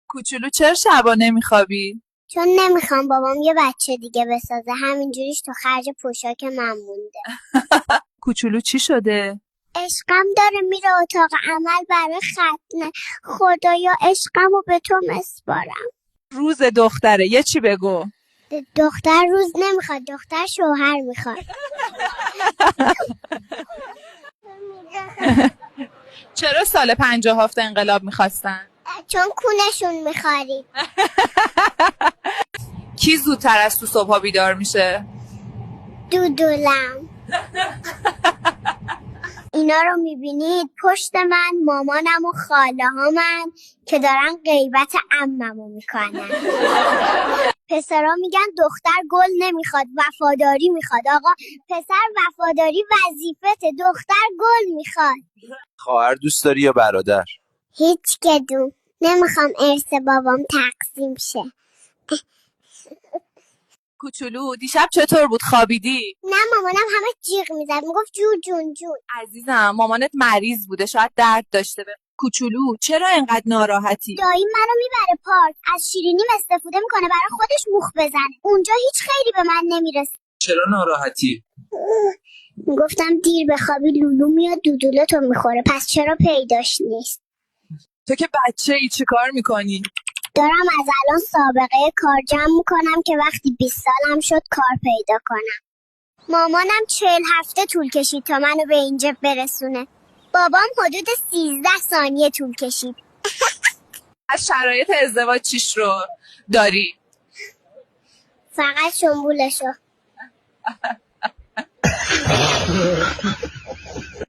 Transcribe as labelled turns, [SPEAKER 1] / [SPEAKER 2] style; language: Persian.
[SPEAKER 1] کوچولو چرا شبا نمیخوابی؟
[SPEAKER 2] چون نمیخوام بابام یه بچه دیگه بسازه، همینجوریش تو خرج پوشاک من مونده.
[SPEAKER 1] کوچولو چی شده؟
[SPEAKER 2] عشقم داره میره اتاق عمل برای ختنه. خدایا عشقمو به تو مسپارم.
[SPEAKER 1] روز دختره، یه چی بگو.
[SPEAKER 2] دختر روز نمیخواد، دختر شوهر میخواد.
[SPEAKER 1] چرا سال 57 انقلاب میخواستن؟
[SPEAKER 2] چون کونشون میخوارید.
[SPEAKER 1] کی زودتر از تو صبحا بیدار میشه؟
[SPEAKER 2] دودولم. اینا رو میبینید پشت من مامانم و خاله ها من که دارن غیبت عممو میکنن. پسرا میگن دختر گل نمیخواد، وفاداری میخواد. آقا پسر وفاداری وظیفته، دختر گل میخواد.
[SPEAKER 3] خواهر دوست داری یا برادر؟
[SPEAKER 2] هیچ کدوم. نمیخوام ارث بابام تقسیم شه.
[SPEAKER 1] کوچولو دیشب چطور بود، خوابیدی؟
[SPEAKER 2] نه مامانم همه جیغ میزد، میگفت جون جون جون.
[SPEAKER 1] عزیزم مامانت مریض بوده، شاید درد داشته. کوچولو چرا اینقدر ناراحتی؟
[SPEAKER 2] دایی منو میبره پارک، از شیرینیم استفاده میکنه برای خودش مخ بزنه. اونجا هیچ خیلی به من نمیرسه.
[SPEAKER 3] چرا ناراحتی؟
[SPEAKER 2] میگفتم دیر بخوابی لولو میاد دودولتو میخوره، پس چرا پیداش نیست؟
[SPEAKER 1] تو که بچه ای، چی کار میکنی؟
[SPEAKER 2] دارم از الان سابقه کار جمع میکنم که وقتی 20 سالم شد کار پیدا کنم. مامانم 40 هفته طول کشید تا منو به اینجا برسونه. بابام حدود 13 ثانیه طول کشید.
[SPEAKER 1] از شرایط ازدواج چیش رو داری؟
[SPEAKER 2] فقط شنبولشو.